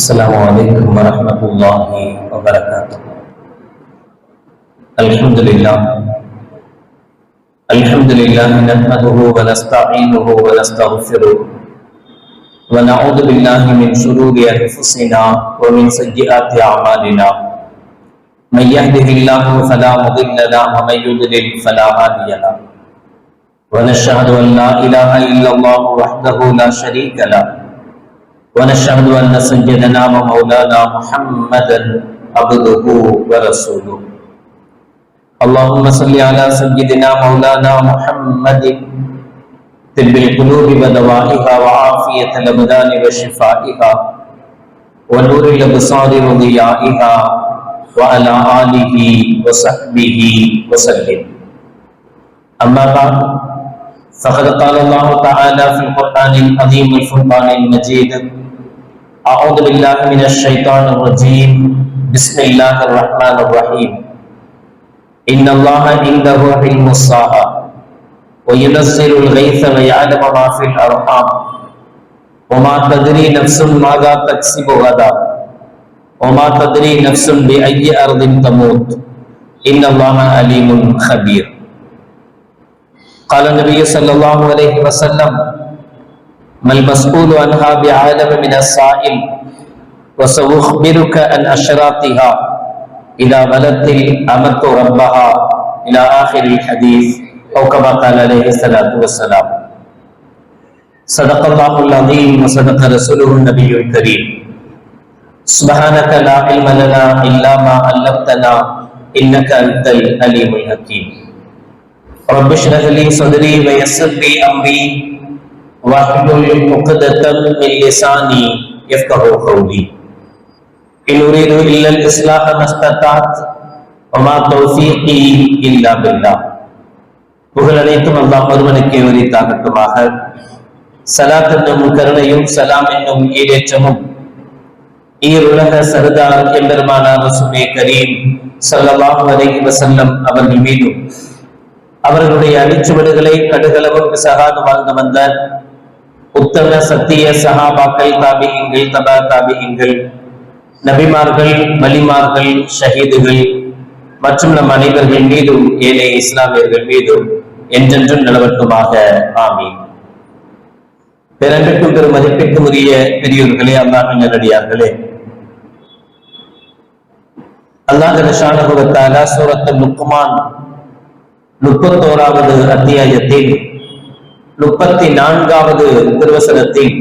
السلام عليكم ورحمة الله وبركاته. الحمد لله نحمده ونستعينه ونستغفره ونعوذ بالله من شرور أنفسنا ومن سيئات أعمالنا. من يهده الله فلا مضل له ومن يضلل فلا هادي له. ونشهد أن لا إله إلا الله وحده لا شريك له ونشهد أن سيدنا ومولانا محمدا عبده ورسوله. اللهم صل على سيدنا مولانا محمد طب القلوب ودوائها وعافية الأبدان وشفائها ونور الأبصار وضيائها وعلى آله وصحبه وسلم. أما بعد فقد قال الله تعالى في القرآن العظيم الفرقان المجيد: أعوذ بالله من الشيطان الرجيم. بسم الله الرحمن الرحيم. إن الله عنده علم الساعة وينزل الغيث ويعلم ما في الأرحام وما تدري نفس ماذا تكسب غدا وما تدري نفس بأي أرض تموت إن الله عليم خبير. قال النبي صلى الله عليه وسلم: ما المسؤول عنها بعالم من السائل وسأخبرك عن أشراطها إذا ولدت الأمة ربها إلى آخر الحديث أو كما قال عليه الصلاة والسلام. صدق الله العظيم وصدق رسوله النبي الكريم. سبحانك لا علم لنا إلا ما علمتنا إنك أنت العليم الحكيم. رب اشرح لي صدري ويسر لي أمري واحلل عقدة من لساني يفقهوا قولي. إن أريد إلا الإصلاح ما استطعت وما توفيقي إلا بالله. புகழ் அனைத்தும் அல்லாஹ் ஒருவனுக்கே உரித்தாகட்டுமாக. சலாத் என்னும் கருணையும் சலாம் என்னும் ஈடேற்றமும் ஈருலக சர்தார் எம்பெருமானார் ரசூலே கரீம் ஸல்லல்லாஹு அலைஹி வஸல்லம் அவர்கள் மீதும் அவர்களுடைய அடிச்சுவடுகளை கடுகளவும் பிசகாது வாழ்ந்து வந்த உத்தம சத்திய சஹாபாக்கள், தாபிஈன்கள், தபா தாபிஈன்கள், நபிமார்கள், வலிமார்கள், ஷஹீதுகள் மற்றும் நம் அனைவர்கள் மீதும் ஏனைய இஸ்லாமியர்கள் மீதும் என்றென்றும் நிலவட்டுமாக. ஆமீன். பிறப்பிற்கும் பெரும் மதிப்பிற்கும் உரிய பெரியோர்களே, அல்லாஹ்வின் நல்லடியார்களே, அல்லாஹ் ஜல்லஷானஹு வ தஆலா சூரத்துல் லுக்மான் 31வது அத்தியாயத்தில் 34வது திருவசனத்தில்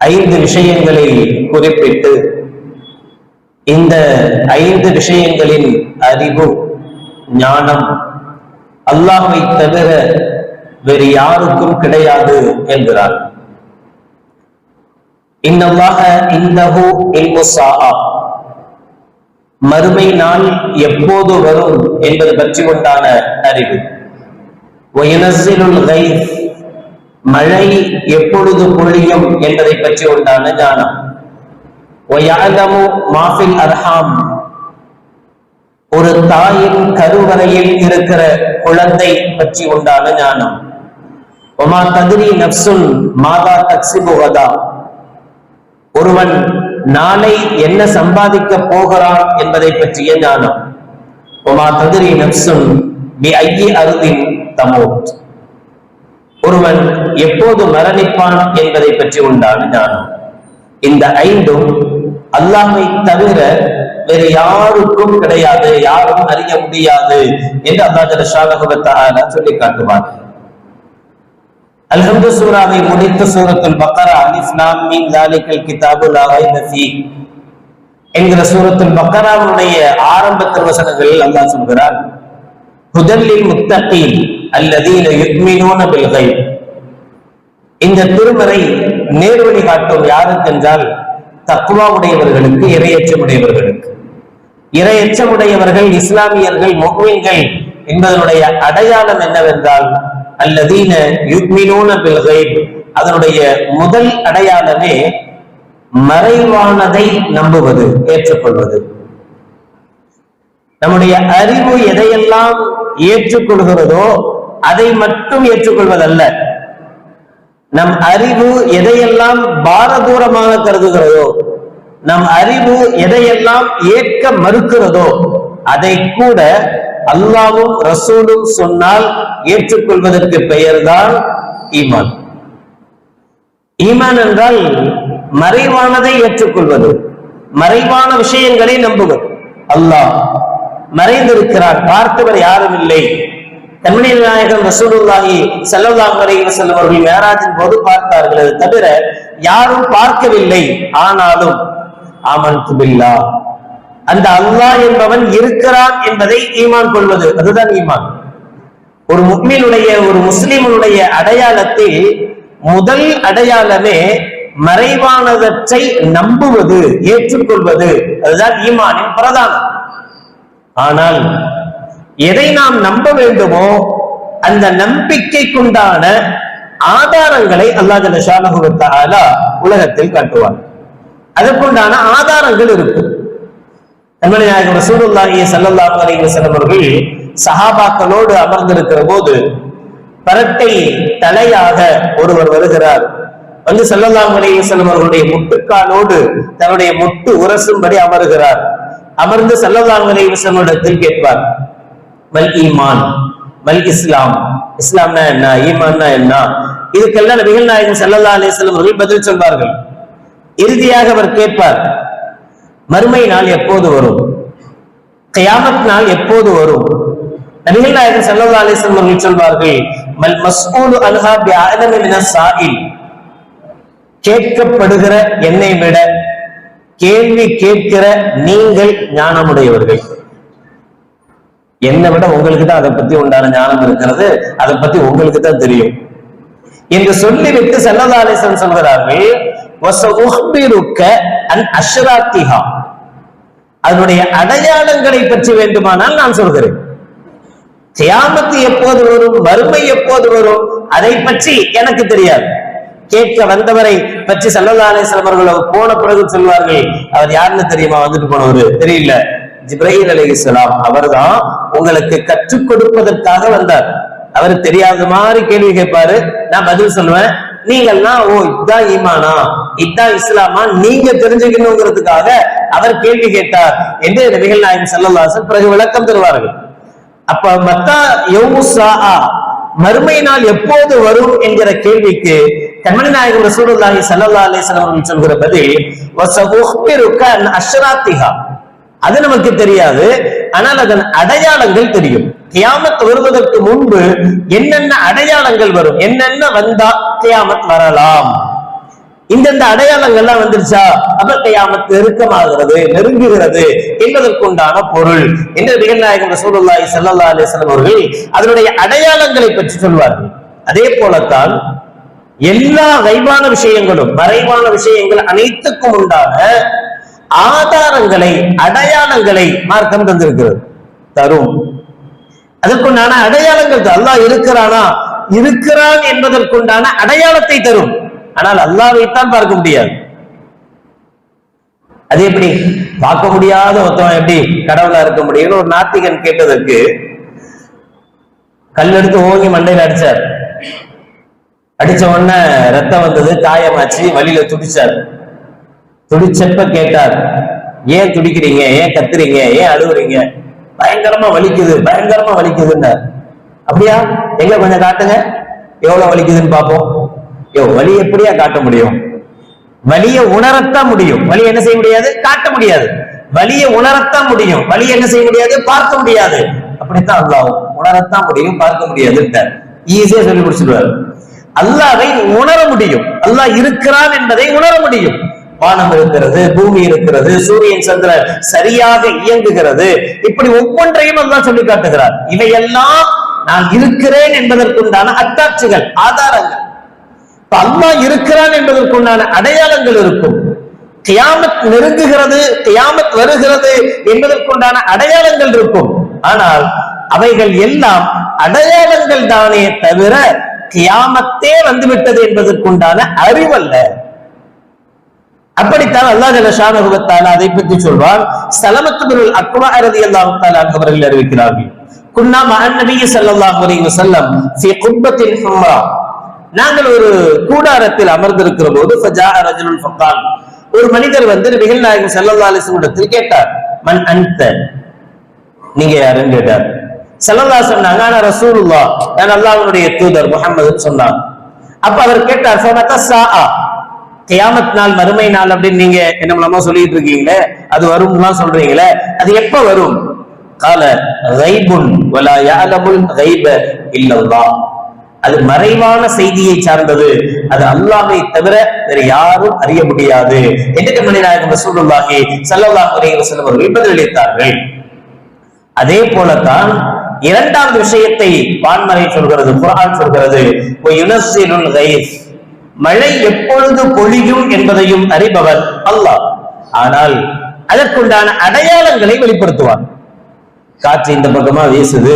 5 விஷயங்களை குறிப்பிட்டு இந்த 5 விஷயங்களின் அறிவு ஞானம் அல்லாஹ்வை தவிர வேறு யாருக்கும் கிடையாது என்கிறார். இன்னல்லாஹ இன்தஹு இல்மு ஸாஅ, மறுமை நாள் எப்போது வரும் என்பது பற்றி உண்டான அறிவு. வயனஸ்ஸிலுல் கைஸ், மழை எப்பொழுது பொழியும் என்பதை பற்றி உண்டான ஞானம். வயஅலமு மா ஃபில் அர்ஹாம், ஒரு தாயின் கருவறையில் இருக்கிற குழந்தை பற்றி உண்டான ஞானம். வமா தத்ரி நஃப்சுன் மாதா தக்ஸிபு கதா, ஒருவன் நாளை என்ன சம்பாதிக்க போகிறான் என்பதை பற்றிய ஞானம். வமா தத்ரி நஃப்சுன் பிஅய்யி அர்தின் தமூத், ஒருவன் எப்போது மரணிப்பான் என்பதை பற்றி உண்டான ஞானம். இந்த 5ம் அல்லாஹ்வை தவிர வேறு யாருக்கும் கிடையாது, யாரும் அறிய முடியாது என்று அல்லாஹ் ஜல்லஷானஹு வ தஆலா சொல்லி காட்டுவார். அல்ஹம்து சூராவை முடித்த சூரத்துல் பக்கரா அலிஃப் லாம் மீம் ஸாலிகல் கிதாபு லா ரைப ஃபீஹ் என்கிற சூரத்துல் பக்கராவுடைய ஆரம்ப வசனங்களில் அல்லாஹ் சொல்கிறார்: ஹுதல்லில் முத்தகீன் அல்லதீன யுக்மினூன பில் கைப். இந்த திருமறை நேர்வழி காட்டும் யாருக்கு என்றால் தக்வா உடையவர்களுக்கு, இறையச்சமுடையவர்களுக்கு. இறையச்சமுடையவர்கள் இஸ்லாமியர்கள், முஃமின்கள் என்பதனுடைய அடையாளம் என்னவென்றால் அல்லதீன யுக்மினூன பில் கைப், அதனுடைய முதல் அடையாளமே மறைவானதை நம்புவது, ஏற்றுக்கொள்வது. நம்முடைய அறிவு எதையெல்லாம் ஏற்றுக்கொள்கிறதோ அதை மட்டும் ஏற்றுக்கொள்வதல்ல, நம் அறிவு எதையெல்லாம் பாரதூரமாக கருதுகிறதோ, நம் அறிவு எதையெல்லாம் ஏற்க மறுக்கிறதோ அதை கூட அல்லாஹ்வும் ரசூலும் சொன்னால் ஏற்றுக்கொள்வதற்கு பெயர்தான் ஈமான். ஈமான் என்றால் மறைவானதை ஏற்றுக்கொள்வது, மறைவான விஷயங்களை நம்புவது. அல்லாஹ் மறைந்திருக்கிறார், பார்த்தவர் யாரும் இல்லை. கண்மணி நாயகம் ரசூலுல்லாஹி ஸல்லல்லாஹு அலைஹி வஸல்லம் அவர்கள் மேராஜின் போது பார்த்தார்கள், அது தவிர யாரும் பார்க்கவில்லை. ஆனாலும் ஆமன்து பில்லாஹ், அந்த அல்லாஹ் என்பவன் இருக்கிறான் என்பதை ஈமான் கொள்வது, அதுதான் ஈமான். ஒரு முஃமினுடைய, ஒரு முஸ்லிமுடைய அடையாளத்தில் முதல் அடையாளமே மறைவானவற்றை நம்புவது, ஏற்றுக்கொள்வது, அதுதான் ஈமானின் பிரதானம். ஆனால் எதை நாம் நம்ப வேண்டுமோ அந்த நம்பிக்கைக்குண்டான ஆதாரங்களை அல்லாஹ் ஜல்ல ஷானஹு வ தஆலா உலகத்தில் காட்டுவார். அதற்குண்டான ஆதாரங்கள் இருக்கும். கண்மணி நாயகம் ரசூலுல்லாஹி ஸல்லல்லாஹு அலைஹி வஸல்லம் அவர்கள் சஹாபாக்களோடு அமர்ந்திருக்கிற போது பரட்டை தலையாக ஒருவர் வருகிறார். வந்து ஸல்லல்லாஹு அலைஹி வஸல்லம் அவர்களுடைய முட்டுக்காலோடு தன்னுடைய முட்டு உரசும்படி அமருகிறார். அமர்ந்து ஸல்லல்லாஹு அலைஹி வஸல்லம் இடத்தில் கேட்பார், மல் ஈமான் மல் இஸ்லாம், இஸ்லாம்னா என்ன, ஈமான்னா என்ன? இதுக்கெல்லாம் நபிகள் நாயகம் ஸல்லல்லாஹு அலைஹி வஸல்லம் அவர்கள் பதில் சொல்வார்கள். இறுதியாக அவர் கேட்பார், மறுமை நாள் எப்போது வரும், கியாமத் நாள் எப்போது வரும்? நபிகள் நாயகம் ஸல்லல்லாஹு அலைஹி வஸல்லம் அவர்கள் சொல்வார்கள், மல் மஸ்ஊலு அன்ஹா பிஅலம மினஸ் ஸாயில், கேட்கப்படுகிற என்னை விட கேள்வி கேட்கிற நீங்கள் ஞானமுடையவர்கள். என்னை விட உங்களுக்கு தான் அதை பத்தி உண்டான ஞானம் இருக்கிறது, அதை பத்தி உங்களுக்கு தான் தெரியும் என்று சொல்லிவிட்டு ஸல்லல்லாஹு அலைஹி வஸல்லம் சொல்கிறார்கள், வஸஉஹ்பிருக அன் அஷ்ராத்திஹா, அதனுடைய அடையாளங்களை பற்றி வேண்டுமானால் நான் சொல்கிறேன். கியாமத் எப்போது வரும், மறுமை எப்போது வரும், அதை பற்றி எனக்கு தெரியாது. கேட்க வந்தவரை பற்றி ஸல்லல்லாஹு அலைஹி வஸல்லம் அவர்கள் போன பிறகு சொல்வார்கள், அவர் யாருன்னு தெரியுமா, வந்துட்டு போனவர் தெரியல, ஜிப்ரீல் அலைஹிஸ்ஸலாம், அவர்தான் உங்களுக்கு கற்றுக் கொடுப்பதற்காக வந்தார். அவர் தெரியாத மாதிரி கேள்வி கேட்பாரு, நான் பதில் சொல்லுவேன். நீங்கள்லாம் ஓ இதான் ஈமானா, இதான் இஸ்லாமா, நீங்க தெரிஞ்சுக்கணுங்கிறதுக்காக அவர் கேள்வி கேட்டார் என்று நபிகள் நாயகம் ஸல்லல்லாஹு அலைஹி வஸல்லம் பிறகு விளக்கம் தருவார்கள். அப்ப மத்தா யௌமு ஸாஆ, மறுமை நாள் எப்போது வரும் என்கிற கேள்விக்கு கண்மணி நாயகம் ரசூலுல்லாஹி ஸல்லல்லாஹு அலைஹி வஸல்லம் அவர்கள் சொல்கிற பதில் வஸஉஹ்பிருக அன் அஷ்ராத்திஹா, அது நமக்கு தெரியாது, ஆனால் அதன் அடையாளங்கள் தெரியும். கியாமத் வருவதற்கு முன்பு என்னென்ன அடையாளங்கள் வரும், என்னென்ன வந்தா கியாமத் வரலாம், இந்தந்த அடையாளங்கள்லாம் வந்துருச்சா அப்ப கியாமத் நெருக்கமாகிறது, நெருங்குகிறது என்பதற்குண்டான பொருள் என்று நபிகள் நாயகம் ரசூலுல்லாஹி ஸல்லல்லாஹு அலைஹி வஸல்லம் அவர்கள் அதனுடைய அடையாளங்களை பற்றி சொல்வார்கள். அதே போலத்தான் எல்லா கைபான விஷயங்களும், மறைவான விஷயங்கள் அனைத்துக்கும் உண்டான ஆதாரங்களை, அடையாளங்களை மார்க்கம் தந்திருக்கிறது, தரும். அதற்குண்டான அடையாளங்கள், அல்லாஹ் இருக்கிறானா, இருக்கிறான் என்பதற்குண்டான அடையாளத்தை தரும். ஆனால் அல்லாஹ்வைத்தான் பார்க்க முடியாது. அது எப்படி பார்க்க முடியாத ஒருத்தவன் எப்படி கடவுளா இருக்க முடியும்னு ஒரு நாத்திகன் கேட்டதற்கு கல்லெடுத்து ஓங்கி மண்டையில அடிச்சார். அடிச்ச உடனே ரத்தம் வந்தது, காயமாச்சு, வலியில துடிச்சார். துடிச்சப்ப கேட்டார், ஏன் துடிக்கிறீங்க, ஏன் கத்துறீங்க, ஏன் அழுகுறீங்க? பயங்கரமா வலிக்குது, பயங்கரமா வலிக்குதுன்னார். அப்படியா, எங்க கொஞ்சம் காட்டுங்க, எவ்வளவு வலிக்குதுன்னு பார்ப்போம். வலி எப்படியா காட்ட முடியும்? வலிய உணரத்தான் முடியும். வலி என்ன செய்ய முடியாது, காட்ட முடியாது. வலிய உணரத்தான் முடியும், வலி என்ன செய்ய முடியாது, பார்க்க முடியாது. அப்படித்தான் அல்லாஹ் உணரத்தான் முடியும், பார்க்க முடியாது. ஈஸியா சொல்லி முடிச்சிடுவார். அல்லாஹ்வை உணர முடியும், அல்லாஹ் இருக்கிறான் என்பதை உணர முடியும். வானம் இருக்கிறது, பூமி இருக்கிறது, சூரியன் சந்திரன் சரியாக இயங்குகிறது, இப்படி ஒவ்வொன்றையும் அல்லாஹ் சொல்லி காட்டுகிறார். இவையெல்லாம் நான் இருக்கிறேன் என்பதற்குண்டான அத்தாட்சிகள், ஆதாரங்கள். அல்லாஹ் இருக்கிறான் என்பதற்குண்டான அடையாளங்கள் இருக்கும். கியாமத் நெருங்குகிறது, கியாமத் வருகிறது என்பதற்குண்டான அடையாளங்கள் இருக்கும். ஆனால் அவைகள் எல்லாம் அடையாளங்கள் தானே தவிர கியாமத்தே வந்துவிட்டது என்பதற்குண்டான அறிவல்ல. அப்படித்தான் அல்லாஹ் ஜல்ல ஷானஹு வ தஆலா அதை பற்றி சொல்வார். ஸலமத்து பினுல் அக்வா ரலியல்லாஹு தஆலா அவர்கள் அறிவிக்கிறார்கள், குன்னா மஅன் நபி ஸல்லல்லாஹு அலைஹி வஸல்லம் ஃபீ குப்பத்தின் ஹும்ரா, நாங்கள் ஒரு கூடாரத்தில் அமர்ந்திருக்கிற போது ஒரு மனிதர் வந்து நபிகள் நாயகம் ஸல்லல்லாஹு அலைஹி வஸல்லம் இடத்தில் கேட்டார், மன் அன்த, நீங்க யாருன்னு கேட்டார். ஸல்லல்லாஹு சொன்னாங்க, ஆனா ரசூலுல்லாஹ், நான் அல்லாஹ்வுடைய தூதர் முஹம்மது சொன்னாங்க. அப்ப அவர் கேட்டார், ஃபமதா ஸாஅ, கியாமத் நாள் மறுமை நாள் அப்படின்னு நீங்க என்ன மூலமா சொல்லிட்டு இருக்கீங்களே, அது வரும்லாம் சொல்றீங்களே, அது எப்ப வரும்? கால கைபுன் வலா யஅலமுல் கைப இல்லல்லாஹ், அது மறைவான செய்தியை சார்ந்தது, அது அல்லாஹ்வை தவிர வேறு யாரும் அறிய முடியாது என்று கண்மணி நாயகம் ரசூலுல்லாஹி ஸல்லல்லாஹு அலைஹி வஸல்லம் அவர்கள் பதிலளித்தார்கள். அதே போலத்தான் இரண்டாவது விஷயத்தை வான்மறை சொல்கிறது, குர்ஆன் சொல்கிறது, யுனஸ்ஸிலுல் கைஸ், மழை எப்பொழுது பொழியும் என்பதையும் அறிபவர் அல்லாஹ். ஆனால் அதற்குண்டான அடையாளங்களை வெளிப்படுத்துவார். காற்று இந்த பக்கமா வீசுது,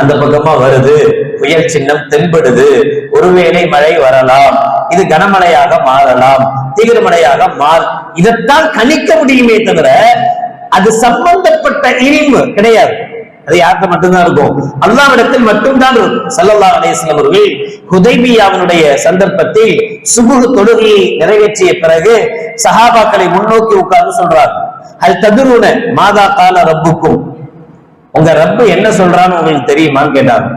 அந்த பக்கமா வருது, புயல் சின்னம் தென்படுது, ஒருவேளை மழை வரலாம், இது கனமழையாக மாறலாம், தீவிரமழையாக இதைத்தான் கணிக்க முடியுமே தவிர அது சம்பந்தப்பட்ட இல்மு கிடையாது. அது யார்கிட்ட மட்டும்தான் இருக்கும், அல்லாஹ்விடத்தில் மட்டும்தான் இருக்கும். ஸல்லல்லாஹு அலைஹி வஸல்லம் அவர்கள் ஹுதைபியாவினுடைய சந்தர்ப்பத்தில் சுபுஹ் தொழுகையை நிறைவேற்றிய பிறகு சஹாபாக்களை முன்னோக்கி உட்கார்ந்து சொல்றார், ஹல் ததுருன மாதா கால ரப்புக்கும், உங்க ரப்பு என்ன சொல்றான்னு உங்களுக்கு தெரியுமான்னு கேட்டாங்க.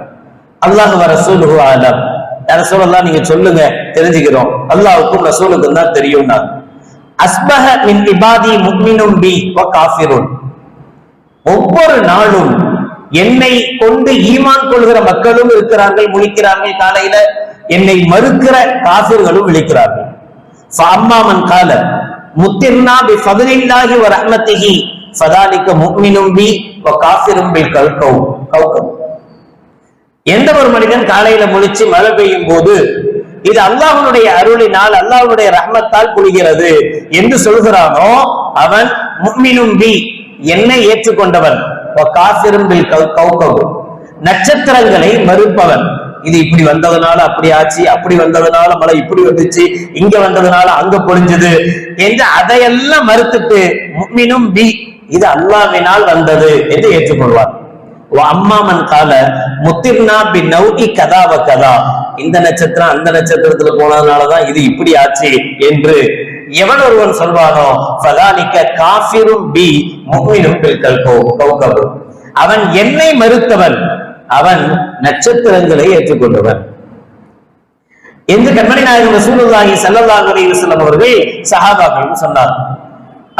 அல்லாஹ் வ ரசூலுஹு அலம், யா ரசூலல்லாஹ் நீங்க சொல்லுங்க தெரிஞ்சுக்கிறோம், அல்லாஹ்வுக்கும் ரசூலுக்கும் தான் தெரியும்னா. அஸ்பஹ மின் இபாதி முஃமினும் பி வ காஃபிருன், ஒவ்வொரு நாளும் என்னை கொண்டு ஈமான் கொள்கிற மக்களும் இருக்கிறார்கள், முழிக்கிறார்கள், காலையில என்னை மறுக்கிற காஃபிர்களும் விழிக்கிறார்கள். ஃபஅம்மா மன் கால முத்திர்னா பி ஃபத்லில்லாஹி வ ரஹ்மத்திஹி ஃபதாலிக முஃமினும் பி வ காஃபிரும் பில் கௌகப், எந்த ஒரு மனிதன் காலையில முழிச்சு மழை பெய்யும் போது இது அல்லாஹ்வுடைய அருளினால் அல்லாஹ்வுடைய ரஹ்மத்தால் பொழிகிறது என்று சொல்கிறானோ அவன் முஃமினும் பி, என்னை ஏற்றுக்கொண்டவன், காஃபிரும் பில் கௌகப், நட்சத்திரங்களை மறுப்பவன். இது இப்படி வந்ததுனால அப்படி ஆச்சு, அப்படி வந்ததுனால மழை இப்படி வந்துச்சு, இங்க வந்ததுனால அங்க பொழிஞ்சது என்று அதையெல்லாம் மறுத்துட்டு முஃமினும் பி, இது அல்லாஹ்வினால் வந்தது என்று ஏற்றுக்கொள்வார். அம்மாமன் கால முத்திர்னா பி நௌஇ கதா வ கதா, இந்த நட்சத்திரம் அந்த நட்சத்திரத்துல போனதுனாலதான் இது இப்படி ஆச்சு என்று எவன் ஒருவன் சொல்வானோ ஃபதாலிக காஃபிரும் பி முஃமினும் பில் கௌகப், அவன் என்னை மறுத்தவன், அவன் நட்சத்திரங்களை ஏற்றுக்கொண்டவன் என்று கண்மணி நாயகம் ரசூலுல்லாஹி ஸல்லல்லாஹு அலைஹி வஸல்லம் அவர்கள் சஹாபாக்களுக்கு சொன்னார்.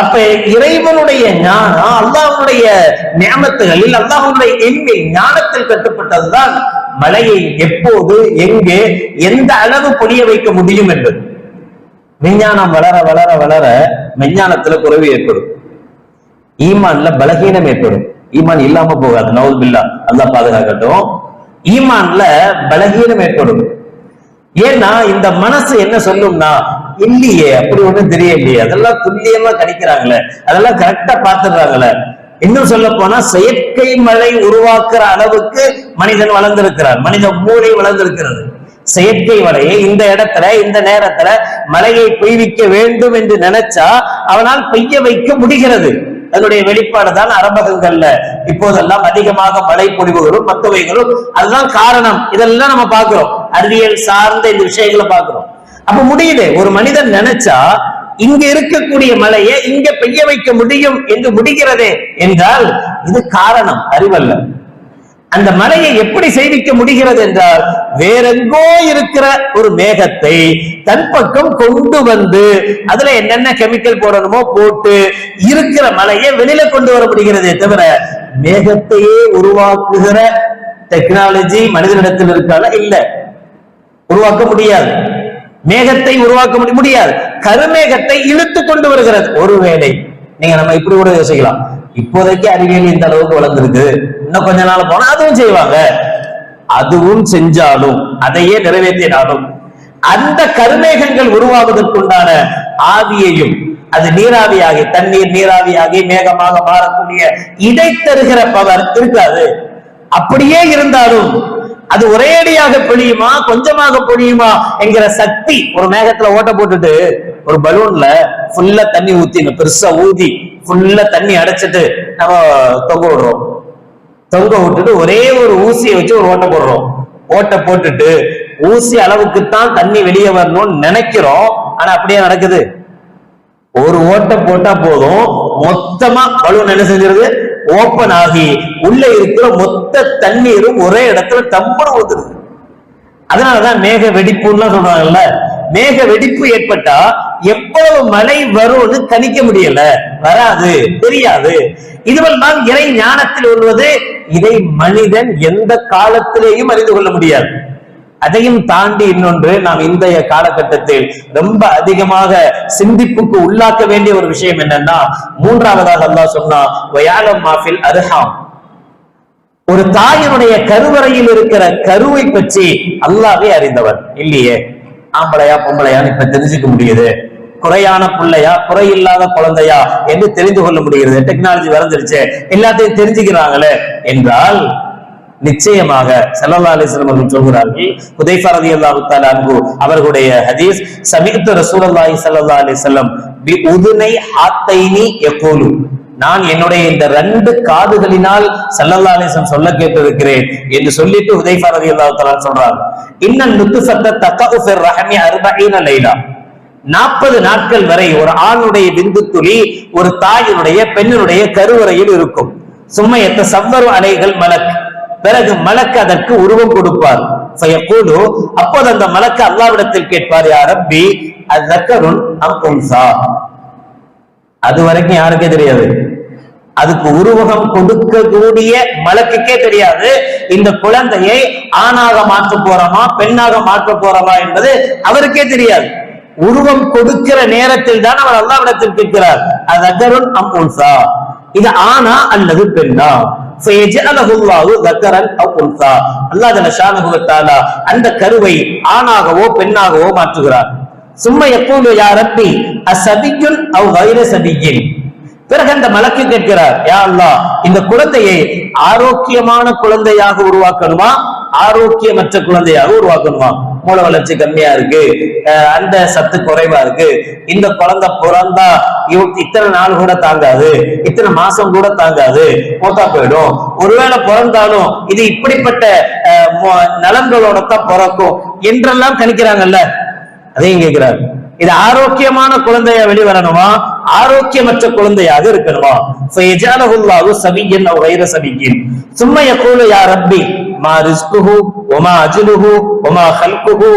அப்ப இறைவனுடைய ஞானம் அல்லாஹ்வுடைய நியமத்துகளில் அல்லாஹ்வுடைய எண்ணில் ஞானத்தில் கட்டுப்பட்டதுதான் மழையை எப்போது எங்கே எந்த அளவு பொழிய வைக்க முடியும் என்பது. விஞ்ஞானம் வளர வளர வளர விஞ்ஞானத்துல குறைவு ஏற்படும், ஈமான்ல பலகீனம் ஏற்படும். ஈமான் இல்லாம போகாது, நவுது பில்லா, அல்லாஹ் பாதுகாக்கட்டும். ஈமான்ல பலகீனம் ஏற்படும். ஏன்னா இந்த மனசு என்ன சொல்லும்னா, இல்லையே அப்படி ஒண்ணும் தெரியலையே, அதெல்லாம் துல்லியமா கணிக்கிறாங்களே, அதெல்லாம் கரெக்டா பாத்துடுறாங்களே. இன்னும் சொல்ல போனா செயற்கை மழை உருவாக்குற அளவுக்கு மனிதன் வளர்ந்திருக்கிறார், மனித மூளை வளர்ந்திருக்கிறது. செயற்கை மழையை இந்த இடத்துல இந்த நேரத்துல மழையை பெய்விக்க வேண்டும் என்று நினைச்சா அவனால் பெய்ய வைக்க முடிகிறது. அதனுடைய வெளிப்பாடுதான் அரபகங்கள்ல இப்போதெல்லாம் அதிகமாக மழை பொழிவுகளும் மற்றவைகளும், அதுதான் காரணம். இதெல்லாம் நம்ம பாக்குறோம், அறிவியல் சார்ந்த இந்த விஷயங்களை பாக்குறோம். அப்ப முடியுது, ஒரு மனிதன் நினைச்சா இங்க இருக்கக்கூடிய மழையை இங்க பெய்ய வைக்க முடியும் என்று முடிகிறதே என்றால் இது காரணம், அறிவல்ல. அந்த மழையை எப்படி செய்விக்க முடிகிறது என்றால் வேறெங்கோ இருக்கிற ஒரு மேகத்தை தன் பக்கம் கொண்டு வந்து அதுல என்னென்ன கெமிக்கல் போடணுமோ போட்டு இருக்கிற மழையை வெளியில கொண்டு வர முடிகிறதே தவிர மேகத்தையே உருவாக்குகிற டெக்னாலஜி மனிதனிடத்தில் இருக்கான இல்ல, உருவாக்க முடியாது. மேகத்தை உருவாக்க முடியாது, கருமேகத்தை இழுத்து கொண்டு வருகிறது. ஒருவேளை நீங்க நம்ம இப்படி கூட யோசிக்கலாம், இப்போதைக்கு அறிவியல் இந்த அளவுக்கு வளர்ந்துருக்கு, இன்னும் கொஞ்ச நாள் போனா அதுவும் செய்வாங்க. அதுவும் செஞ்சாலும் அதையே நிறைவேற்றினாலும் அந்த கருமேகங்கள் உருவாவதற்குண்டான ஆவியையும் அது நீராவியாகி தண்ணீர் நீராவியாகி மேகமாக மாறக்கூடிய இடை தருகிற பவர் இருக்காது. அப்படியே இருந்தாலும் அது ஒரேடியாக பொழியுமா கொஞ்சமாக பொழியுமா என்கிற சக்தி, ஒரு மேகத்துல ஓட்ட போட்டுட்டு ஒரு பலூன்ல ஃபுல்லா தண்ணி ஊத்தி பெருசா ஊதி ஃபுல்லா தண்ணி அடைச்சிட்டு நம்ம தொங்க விடுறோம். தொங்க விட்டுட்டு ஒரே ஒரு ஊசியை வச்சு ஒரு ஓட்டை போடுறோம். ஓட்டை போட்டுட்டு ஊசி அளவுக்குத்தான் தண்ணி வெளியே வரணும்னு நினைக்கிறோம். ஆனா அப்படியே நடக்குது? ஒரு ஓட்டை போட்டா போதும், மொத்தமா பலூன் என்ன செஞ்சிருது, ஓப்பன் ஆகி உள்ள இருக்கிற மொத்த தண்ணீரும் ஒரே இடத்துல தம்புற ஊத்துது. அதனாலதான் மேக வெடிப்புன்னு சொல்றாங்கல்ல. மேக வெடிப்பு ஏற்பட்டா எவ்வளவு மழை வரும்னு கணிக்க முடியல, வராது, தெரியாது. இதுவெல்லாம் இறை ஞானத்தில் உள்ளது. இதை மனிதன் எந்த காலத்திலேயும் அறிந்து கொள்ள முடியாது. அதையும் தாண்டி இன்னொன்று நாம் இன்றைய காலகட்டத்தில் ரொம்ப அதிகமாக சிந்திப்புக்கு உள்ளாக்க வேண்டிய ஒரு விஷயம் என்னன்னா, மூன்றாவதாக அல்லாஹ் சொன்னா வயாலம் மாஃபில் அர்ஹாம், ஒரு தாயினுடைய கருவறையில் இருக்கிற கருவை பற்றி அல்லாஹ்வே அறிந்தவர் இல்லையே. ஆம்பளையா பொம்பளையான்னு இப்ப தெரிஞ்சுக்க முடியுது. குறையான பிள்ளையா குறை இல்லாத குழந்தையா என்று தெரிந்து கொள்ள முடிகிறது. டெக்னாலஜி வளர்ந்துருச்சு, எல்லாத்தையும் தெரிஞ்சுக்கிறாங்களே என்றால் நிச்சயமாக ஸல்லல்லாஹு அலைஹி வஸல்லம் அவர்கள் சொல்கிறார்கள், ஹுதைஃபா ரலியல்லாஹு தஆலா அன்ஹு அவர்களுடைய ஹதீஸ், சமீஅத்து ரசூலுல்லாஹி ஸல்லல்லாஹு அலைஹி வஸல்லம் பி உதுனை ஹாத்தைனி யகூலு, நான் என்னுடைய இந்த 2 காதுகளினால் ஸல்லல்லாஹு அலைஹி வஸல்லம் சொல்ல கேட்டிருக்கிறேன் என்று சொல்லிட்டு ஹுதைஃபா ரலியல்லாஹு தஆலா சொல்றாங்க, இன்னன் நுத்ஃபத்த தகஉ ஃபிர் ரஹமி 40 லைலா, 40 நாட்கள் வரை ஒரு ஆணுடைய விந்து துளி ஒரு தாயினுடைய பெண்ணினுடைய கருவறையில் இருக்கும். சும்மா யத்தஸவ்வரு அலைஹில் மலக், பிறகு மலக்கு அதற்கு உருவம் கொடுப்பார். ஃபயகூலு, அப்போது அந்த மலக்கு அல்லாஹ்விடத்தில் கேட்பார், யா ரப்பி அஸ்ஸக்கருன் அம் உன்ஸா. அது வரைக்கும் யாருக்கே தெரியாது, அதுக்கு உருவகம் கொடுக்கக்கூடிய மலக்குக்கே தெரியாது இந்த குழந்தையை ஆணாக மாற்ற போறோமா பெண்ணாக மாற்ற போறோமா என்பது அவருக்கே தெரியாது. உருவம் கொடுக்கிற நேரத்தில் தான் அவர் அல்லாஹ்விடத்தில் கேட்கிறார், அஸ்ஸக்கருன் அம் உன்ஸா, இது ஆணா அல்லது பெண்ணா. அந்த கருவை ஆணாகவோ பெண்ணாகவோ மாற்றுகிறார். சும்மா எப்போது யா ரப்பி அஸபியுன் அவ் கைர சபியின், பிறகு அந்த மலக்கு கேட்கிறார், யா அல்லாஹ் இந்த குழந்தையை ஆரோக்கியமான குழந்தையாக உருவாக்கணுமா ஆரோக்கியமற்ற குழந்தையாக உருவாக்கணுமா? மூல வளர்ச்சி கம்மியா இருக்கு, அந்த சத்து குறைவா இருக்கு, இந்த குழந்தை பிறந்தா இத்தனை நாள் கூட தாங்காது, இத்தனை மாசம் கூட தாங்காது, மூத்தா போயிடும், ஒருவேளை பிறந்தாலும் இது இப்படிப்பட்ட நலன்களோட தான் பிறக்கும் என்றெல்லாம் கணிக்கிறாங்கல்ல. அதையும் கேட்கிறார், இது ஆரோக்கியமான குழந்தையா வெளிவரணுமா ஆரோக்கியமற்ற குழந்தையாக இருக்கணுமா? ஃபயஜஅலஹுல்லாஹு சபியன் அவ் கைர சபியின் சும்ம யகூலு யா ரப்பி மா ரிஸ்குஹு வமா அஜ்லுஹு வமா ஹல்குஹு,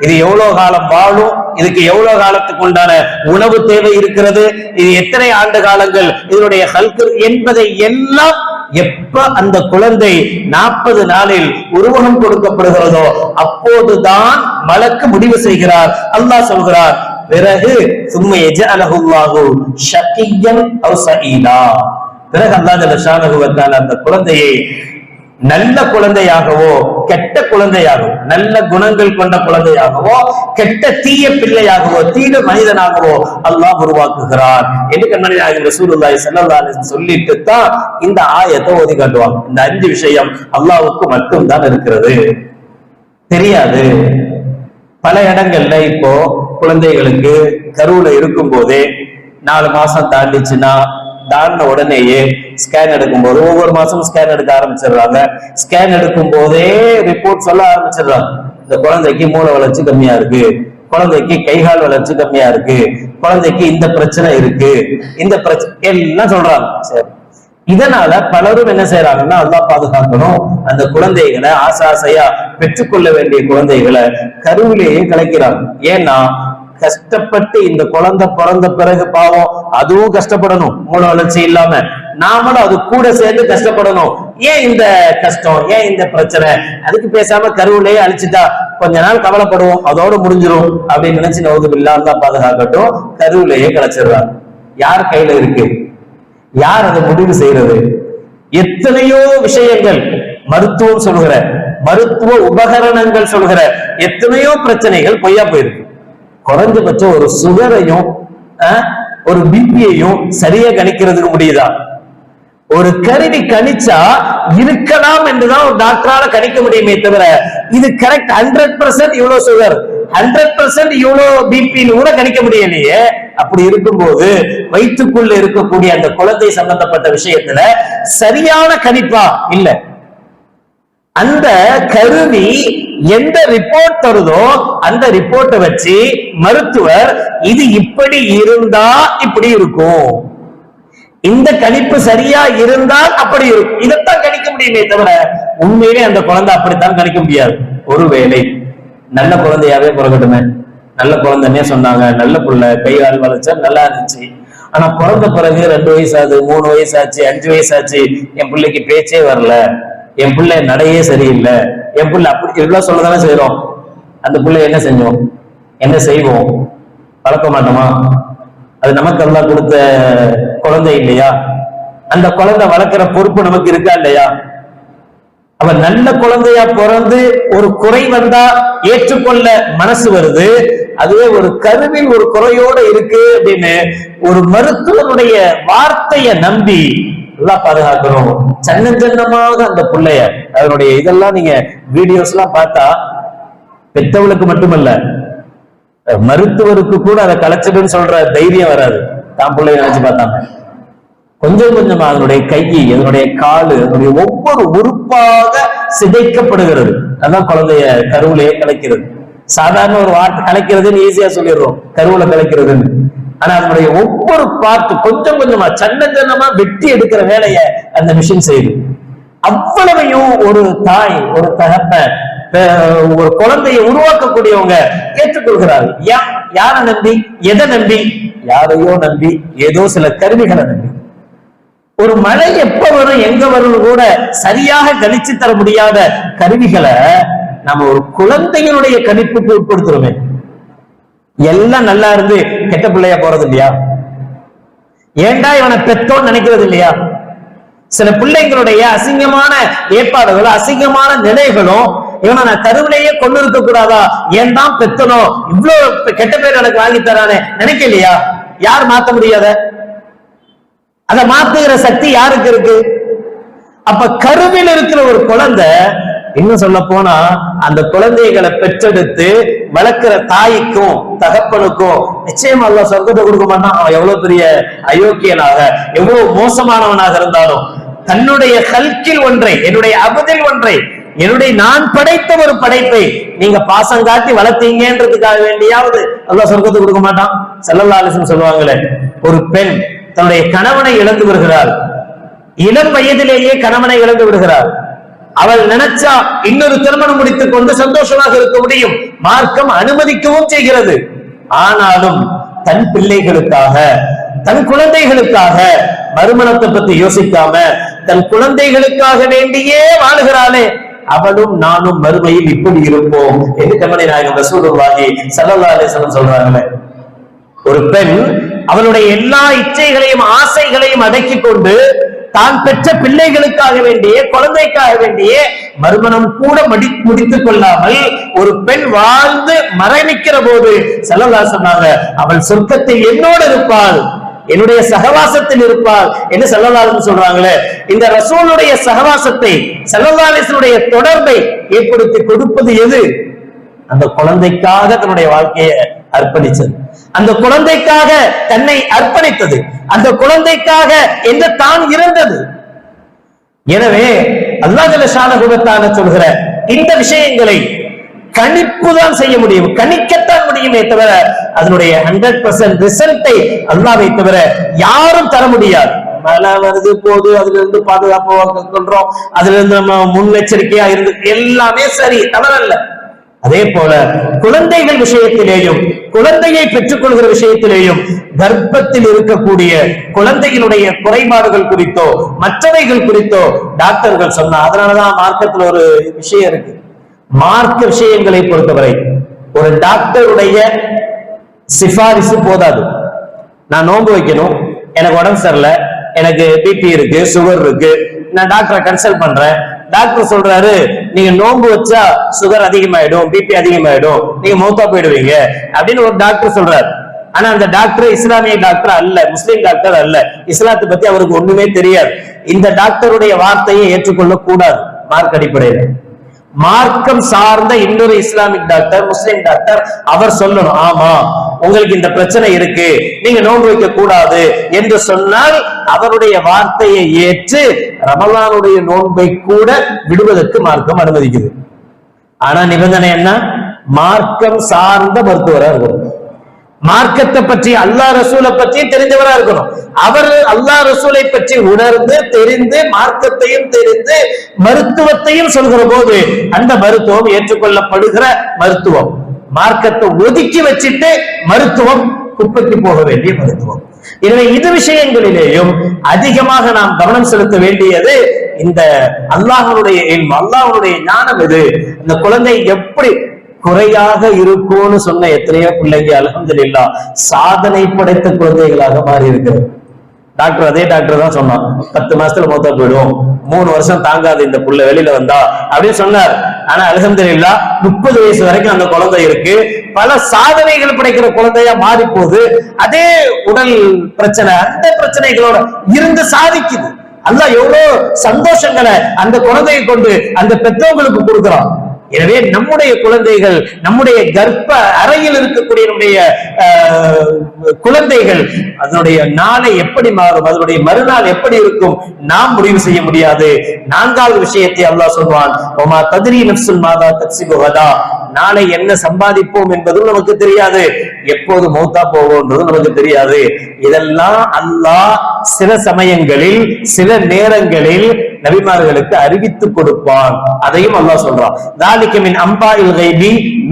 இது எவ்வளவு காலம் வாழும், இதுக்கு எவ்வளவு காலத்துக்கு உண்டான உணவு தேவை இருக்கிறது, இது எத்தனை ஆண்டு காலங்கள் இதனுடைய ஹல்கு என்பதை எல்லாம் எப்ப அந்த குழந்தை 40 நாளில் உருவகம் கொடுக்கப்படுகிறதோ அப்போதுதான் மலக்கு முடிவு செய்கிறார். அல்லாஹ் சொல்கிறார், பிறகு சும்ம யஜஅலஹுல்லாஹு ஷகிய்யன் அவ் ஸஈதா, பிறகு அல்லாஹ் ஜல்ல ஷானஹு வ தஆலா அந்த குழந்தையை நல்ல குழந்தையாகவோ கெட்ட குழந்தையாகவோ, நல்ல குணங்கள் கொண்ட குழந்தையாகவோ கெட்ட தீய பிள்ளையாகவோ தீய மனிதனாகவோ அல்லாஹ் உருவாக்குகிறார் என்று கண்மணி நாயகம் ரசூலுல்லாஹி ஸல்லல்லாஹு அலைஹி வஸல்லம் சொல்லிட்டு தான் இந்த ஆயத்தை ஓதி காட்டுவாங்க. இந்த 5 விஷயம் அல்லாஹ்வுக்கு மட்டும் தான் இருக்கிறது, தெரியாது. பல இடங்கள்ல இப்போ குழந்தைகளுக்கு கருவுல இருக்கும் போதே 4 மாசம் தாண்டிச்சுன்னா தாண்டின உடனேயே ஸ்கேன் எடுக்கும் போது, ஒவ்வொரு மாசமும் ஸ்கேன் எடுக்க ஆரம்பிச்சிடுறாங்க. ஸ்கேன் எடுக்கும் போதே ரிப்போர்ட் சொல்ல ஆரம்பிச்சிடுறாங்க, இந்த குழந்தைக்கு மூளை வளர்ச்சி கம்மியா இருக்கு, குழந்தைக்கு கைகால் வளர்ச்சி கம்மியா இருக்கு, குழந்தைக்கு இந்த பிரச்சனை இருக்கு, இந்த பிரச்சனை எல்லாம் சொல்றாங்க. சரி, இதனால பலரும் என்ன செய்யறாங்கன்னா, அல்லாஹ் பாதுகாக்கணும், அந்த குழந்தைகளை ஆசையா பெற்றுக்கொள்ள வேண்டிய குழந்தைகளை கருவிலேயே கலைக்கிறாங்க. ஏன்னா கஷ்டப்பட்டு இந்த குழந்தை பிறந்த பிறகு பாவம் அதுவும் கஷ்டப்படணும், மூல வளர்ச்சி இல்லாம நாமளும் அது கூட சேர்ந்து கஷ்டப்படணும். ஏன் இந்த கஷ்டம், ஏன் இந்த பிரச்சனை? அதுக்கு பேசாம கருவிலேயே அழிச்சுட்டா கொஞ்ச நாள் கவலைப்படுவோம், அதோட முடிஞ்சிடும் அப்படின்னு நினைச்சு நவுதுபில்லா தான் பாதுகாக்கட்டும், கருவிலேயே கலைச்சிடுறாங்க. யார் கையில இருக்கு, யார் அதை முடிவு செய்யறது? எத்தனையோ விஷயங்கள் மருத்துவம் சொல்கிற, மருத்துவ உபகரணங்கள் சொல்கிற எத்தனையோ பிரச்சனைகள் பொய்யா போயிருக்கு. குறைஞ்சபட்சம் ஒரு சுகரையும் ஒரு பிபியையும் சரியா கணிக்கிறதுக்கு முடியுதா? ஒரு கருவி கணிச்சா இருக்கலாம் என்றுதான் ஒரு டாக்டரால கணிக்க முடியுமே தவிர இது கரெக்ட் 100% இவ்வளவு சுகர் 100% இவ்வளவு பிபின்னு கூட கணிக்க முடியலையே. அப்படி இருக்கும்போது வயிற்றுக்குள்ள இருக்கக்கூடிய அந்த குழந்தை சம்பந்தப்பட்ட விஷயத்துல சரியான கணிப்பா இல்ல. அந்த கருவி எந்த ரிப்போர்ட் தருதோ அந்த ரிப்போர்ட்டை வச்சு மருத்துவர் இது இப்படி இருந்தா இப்படி இருக்கும், இந்த கணிப்பு சரியா இருந்தால் அப்படி இருக்கும், இதைத்தான் கணிக்க முடியுமே தவிர உண்மையிலே அந்த குழந்தை அப்படித்தான் கணிக்க முடியாது. ஒருவேளை நல்ல குழந்தையாவே பிறக்கட்டுமே, நல்ல குழந்தைன்னே சொன்னாங்க, நல்ல புள்ள, கை கால் வளர்ச்சா நல்லா இருந்துச்சு, ஆனா பிறந்த பிறகு 2 வயசாச்சு, 3 வயசாச்சு, 5 வயசாச்சு, என் பிள்ளைக்கு பேச்சே வரல, என் பிள்ளை நடையே சரியில்லை, என் பிள்ளை அப்படி இவ்வளவு சொல்லதானே செய்யறோம். அந்த பிள்ளை என்ன செஞ்சோம், என்ன செய்வோம், வளர்க்க மாட்டோமா? அது நமக்கு எல்லாம் கொடுத்த குழந்தை இல்லையா? அந்த குழந்தை வளர்க்கிற பொறுப்பு நமக்கு இருக்கா இல்லையா? அவன் நல்ல குழந்தையா பிறந்து ஒரு குறை வந்தா ஏற்றுக்கொள்ள மனசு வருது, அதுவே ஒரு கருவில் ஒரு குறையோட இருக்கு அப்படின்னு ஒரு மருத்துவனுடைய வார்த்தையை நம்பி எல்லாம் பாதுகாக்கணும். சின்ன சின்னமாக அந்த பிள்ளைய அதனுடைய இதெல்லாம் நீங்க வீடியோஸ் எல்லாம் பார்த்தா பெற்றவளுக்கு மட்டுமல்ல மருத்துவருக்கு கூட அதை கலைச்சிடுன்னு சொல்ற தைரியம் வராது. தான் பிள்ளைய நினைச்சு பார்த்தாங்க. கொஞ்சம் கொஞ்சமா அதனுடைய கை, அதனுடைய காலு, அதனுடைய ஒவ்வொரு உறுப்பாக சிதைக்கப்படுகிறது. அதான் குழந்தைய கருவிலேயே கலைக்கிறது. சாதாரண ஒரு வார்த்தை கலைக்கிறதுன்னு ஈஸியா சொல்லிடுறோம், கருவுல கலைக்கிறதுன்னு. ஆனா அதனுடைய ஒவ்வொரு பார்த்து கொஞ்சம் கொஞ்சமா சின்ன சின்னமா வெட்டி எடுக்கிற வேலையை அந்த மிஷின் செய்யுது. அவ்வளவையும் ஒரு தாய், ஒரு தகப்பன், ஒரு குழந்தையை உருவாக்கக்கூடியவங்க ஏற்றுக்கொள்கிறார்கள். யாரை நம்பி, எதை நம்பி? யாரையோ நம்பி, ஏதோ சில கருவிகளை நம்பி. ஒரு மழை எப்ப வரும், எங்க வரும் கூட சரியாக கணிச்சு தர முடியாத கருவிகளை நம்ம ஒரு குழந்தைகளுடைய கணிப்புக்கு உட்படுத்துறோமே. எல்லாம் நல்லா இருந்து கெட்ட பிள்ளையா போறது இல்லையா? ஏண்டா இவனை பெத்தோன்னு நினைக்கிறது இல்லையா? சில பிள்ளைங்களுடைய அசிங்கமான ஏற்பாடுகளும் அசிங்கமான நிலைகளும் இவனை நான் கருவிலேயே கொண்டு இருக்க கூடாதா, ஏன் தான் பெத்தனோ, இவ்வளவு கெட்ட பேர் எனக்கு வாங்கி தரானே நினைக்கலையா? யார் மாத்த முடியாத? அதை மாத்துகிற சக்தி யாருக்கு இருக்கு? அப்ப கருவில் இருக்கிற ஒரு குழந்தை, இன்னும் சொல்ல போனா அந்த குழந்தைகளை பெற்றெடுத்து வளர்க்கிற தாய்க்கும் தகப்பனுக்கும் நிச்சயமா அல்லாஹ் சொர்க்கத்தை கொடுக்க மாட்டான். அவன் எவ்வளவு பெரிய அயோக்கியனாக, எவ்வளவு மோசமானவனாக இருந்தாலும் தன்னுடைய கல்கில் ஒன்றை, என்னுடைய அபதில் ஒன்றை, என்னுடைய நான் படைத்த ஒரு படைப்பை நீங்க பாசம் காட்டி வளர்த்தீங்கன்றதுக்காக வேண்டியாவது அல்லாஹ் சொர்க்கத்தை கொடுக்க மாட்டான். ஸல்லல்லாஹு அலைஹி வஸல்லம் சொல்லுவாங்களே, ஒரு பெண் தன்னுடைய கணவனை இழந்து வருகிறாள், இளம் வயதிலேயே கணவனை இழந்து விடுகிறாள். அவள் நினைச்சா இன்னொரு திருமணம் முடித்துக் கொண்டு சந்தோஷமாக இருக்க முடியும், மார்க்கம் அனுமதிக்கவும் செய்கிறது. ஆனாலும் தன் பிள்ளைகளுக்காக, தன் குழந்தைகளுக்காக மறுமணத்தை பத்தி யோசிக்காம தன் குழந்தைகளுக்காக வேண்டியே வாழுகிறாளே, அவளும் நானும் மறுமையில் இப்படி இருப்போம் என்று கண்மணி நாயகம் ரசூலுல்லாஹி ஸல்லல்லாஹு அலைஹி வஸல்லம் சொல்றாங்களே. ஒரு பெண் அவளுடைய எல்லா இச்சைகளையும் ஆசைகளையும் அடக்கி கொண்டு தான் பெற்ற பிள்ளைகளுக்காக வேண்டிய, குழந்தைக்காக வேண்டிய மறுமணம் கூட முடித்துக் கொள்ளாமல் ஒரு பெண் வாழ்ந்து மரணிக்கிற போது ஸல்லல்லாஹு சொன்னாங்க, அவள் சொர்க்கத்தில் என்னோடு இருப்பாள், என்னுடைய சகவாசத்தில் இருப்பாள் என்று ஸல்லல்லாஹு சொல்றாங்களே. இந்த ரசூலுடைய சகவாசத்தை, ஸல்லல்லாஹு அலைஹி வஸல்லம் தொடர்பை ஏற்படுத்தி கொடுப்பது எது? அந்த குழந்தைக்காக தன்னுடைய வாழ்க்கையை அர்ப்பணிச்சது, அந்த குழந்தைக்காக தன்னை அர்ப்பணித்தது, அந்த குழந்தைக்காக என்று தான் இருந்தது. எனவே அல்லாஹ் ஜல்ல ஷானஹு வ தஆலா சொல்கிற இந்த விஷயங்களை கணிப்புதான் செய்ய முடியும், கணிக்கத்தான் முடியுமே தவிர அதனுடைய 100% ரிசல்ட்டை அல்லாஹ்வை தவிர யாரும் தர முடியாது. மழை வருது போது அதுல இருந்து பாதுகாப்பு கொள்றோம், அதுல இருந்து நம்ம முன்னெச்சரிக்கையா இருந்து எல்லாமே சரி, தவறல்ல. அதே போல குழந்தைகள் விஷயத்திலேயும், குழந்தையை பெற்றுக் கொள்கிற விஷயத்திலேயும், கர்ப்பத்தில் இருக்கக்கூடிய குழந்தைகளுடைய குறைபாடுகள் குறித்தோ மற்றவைகள் குறித்தோ டாக்டர்கள் சொன்னா, அதனாலதான் மார்க்கத்தில் ஒரு விஷயம் இருக்கு. மார்க்க விஷயங்களை பொறுத்தவரை ஒரு டாக்டருடைய சிபாரிசு போதாது. நான் நோன்பு வைக்கணும், எனக்கு உடம்பு சரியில்லை, எனக்கு பிபி இருக்கு, சுகர் இருக்கு, நான் டாக்டரை கன்சல்ட் பண்றேன், டாக்டர் சொல்றாரு நீங்க நோன்பு வச்சா சுகர் அதிகமாயிடும், பிபி அதிகமாயிடும், நீங்க மௌத்தா போயிடுவீங்க அப்படின்னு ஒரு டாக்டர் சொல்றாரு. ஆனா அந்த டாக்டர் இஸ்லாமிய டாக்டர் அல்ல, முஸ்லிம் டாக்டர் அல்ல, இஸ்லாத்தை பத்தி அவருக்கு ஒண்ணுமே தெரியாது. இந்த டாக்டருடைய வார்த்தையை ஏற்றுக்கொள்ள கூடாது மார்க் அடிப்படையில். மார்க்கம் சார்ந்த இன்னொரு இஸ்லாமிக் டாக்டர், முஸ்லிம் டாக்டர், அவர் சொல்லணும் ஆமா உங்களுக்கு இந்த பிரச்சனை இருக்கு, நீங்க நோன்பு வைக்க கூடாது என்று சொன்னால் அவருடைய வார்த்தையை ஏற்று ரமலானுடைய நோன்பை கூட விடுவதற்கு மார்க்கம் அனுமதிக்குது. ஆனா நிபந்தனை என்ன? மார்க்கம் சார்ந்த மருத்துவரா இருக்கணும். மார்க்கத்தை பற்றி அல்லாஹ் ரசூலை பற்றி தெரிந்தவரா இருக்கணும். அவர் அல்லாஹ் ரசூலை பற்றி உணர்ந்து தெரிந்து மார்க்கத்தையும் தெரிந்து மருத்துவத்தையும் சொல்கிற போது அந்த மருத்துவம் ஏற்றுக்கொள்ளப்படுகிற மருத்துவம். மார்க்கத்தை ஒதுக்கி வச்சுட்டு மருத்துவம் குப்பைக்கு போக வேண்டிய மருத்துவம். எனவே இது விஷயங்களிலேயும் அதிகமாக நாம் கவனம் செலுத்த வேண்டியது இந்த அல்லாஹ்வுடைய இல்ம், அல்லாஹ்வுடைய ஞானம். இது இந்த குழந்தை எப்படி குறையாக இருக்கும்னு சொன்ன எத்தனையோ பிள்ளைங்க அல்ஹம்துலில்லாஹ் சாதனை படைத்த குழந்தைகளாக மாறி இருக்கிறது. டாக்டர் அதே டாக்டர் தான் சொன்னான், 10 மாசத்துல மௌத்தா போயிடும், 3 வருஷம் தாங்காது இந்த புள்ள வெளியில வந்தா அப்படின்னு சொன்னார். ஆனா அல்ஹம்துலில்லாஹ் 30 வயசு வரைக்கும் அந்த குழந்தை இருக்கு. பல சாதனைகள் படைக்கிற குழந்தையா மாறி போகுது. அதே உடல் பிரச்சனை அந்த பிரச்சனைகளோட இருந்து சாதிக்குது. அல்லாஹ் எவ்வளவு சந்தோஷங்களை அந்த குழந்தையை கொண்டு அந்த பெற்றோர்களுக்கு கொடுக்கிறான். எனவே நம்முடைய குழந்தைகள், நம்முடைய கர்ப்ப அறையில் இருக்கக்கூடிய நம்முடைய குழந்தைகள், அதனுடைய நாளை எப்படி மாறும், அதனுடைய மறுநாள் எப்படி இருக்கும் நாம் முடிவு செய்ய முடியாது. 4வது விஷயத்தை அல்லாஹ் சொல்வான், ஒமா தத்ரி நஃப்சுன் மாதா தக்ஸிபு கதா, நாளை என்ன சம்பாதிப்போம் என்பதும் நமக்கு தெரியாது, எப்போது மௌத்தா போவோம்ன்றதும் நமக்கு தெரியாது. இதெல்லாம் அல்லாஹ் சில சமயங்களில் சில நேரங்களில் நபிமார்களுக்கு அறிவித்து கொடுப்பான். அதையும் அல்லாஹ் சொல்றான். ذَلِكَ مِنْ أَنْبَاءِ الْغَيْبِ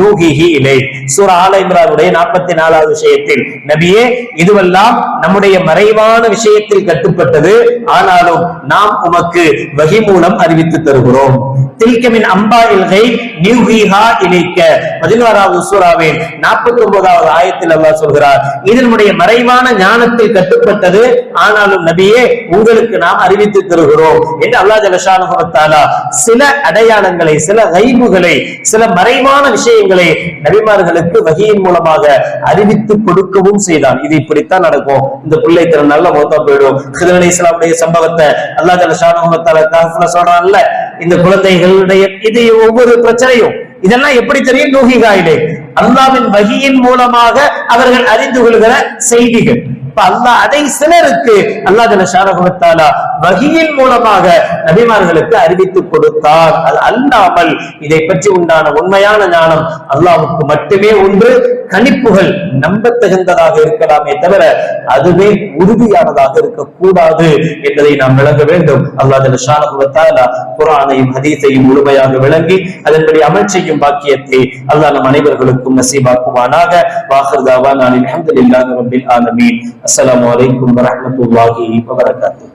نُوحِيهِ إِلَيْكَ. சூரா ஆல இம்ரானுடைய 44வது விஷயத்தில், நபியே இதுவெல்லாம் நம்முடைய மறைவான விஷயத்தில் கட்டுப்பட்டது, ஆனாலும் நாம் உமக்கு வஹி மூலம் அறிவித்து தருகிறோம். தில்க மின் அம்பாஇல் கைப் நியூஹிஹா இலைக்க. 16வது சூராவின் 49வது ஆயத்தில் அல்லாஹ் சொல்கிறார், இது நம்முடைய மறைவான ஞானத்தில் கட்டுப்பட்டது, ஆனாலும் நபியே உங்களுக்கு நாம் அறிவித்து தருகிறோம் என்று அல்லாஹ் ஜல்ல ஷானஹு வ தஆலா சில அடையாளங்களை, சில கைபுகளை, சில மறைவான விஷயங்களை நபிமார்களுக்கு வஹியின் மூலமாக அறிவித்து கொடுக்கவும் செய்தான். இது இப்படித்தான் நடக்கும், இந்த பிள்ளை திறன் நல்ல மௌத்தா போயிடும். ஹிதர் அலைஹிஸ்ஸலாமுடைய சம்பவத்தை அல்லாஹ் ஜல்ல ஷானஹு வ தஆலா கஹ்ஃப்ல சொல்றான்ல, இந்த குழந்தைகளுடைய இது ஒவ்வொரு பிரச்சனையும் இதெல்லாம் எப்படி தெரியும்? நூஹிகாயிலே அல்லாஹ்வின் வஹியின் மூலமாக அவர்கள் அறிந்து கொள்கிற செய்திகள். அல்லாஹ் அதை சிலருக்கு அல்லாஹ் ஜல்ல ஷானஹு வ தஆலா வஹியின் மூலமாக நபிமார்களுக்கு அறிவித்து கொடுத்தார். அது அல்லாமல் இதை பற்றி உண்டான உண்மையான ஞானம் அல்லாஹ்வுக்கு மட்டுமே உண்டு. கணிப்புகள் நம்பத்தகுந்ததாக இருக்கலாமே தவிர அதுவே உறுதியானதாக இருக்கக்கூடாது என்பதை நாம் விளங்க வேண்டும். அல்லாஹ் ஜல்ல ஷானஹு வ தஆலா குர்ஆனையும் ஹதீஸையும் முழுமையாக விளங்கி அதன்படி அமல் செய்யும் பாக்கியத்தை அல்லாஹ் நம் அனைவர்களுக்கும் நசீபாக்குவானாக. வாஹிர் தஅவானா அல்ஹம்துலில்லாஹி ரப்பில் ஆலமீன். அஸ்ஸலாமு அலைக்கும் வரஹ்மத்துல்லாஹி வபரகாத்துஹு.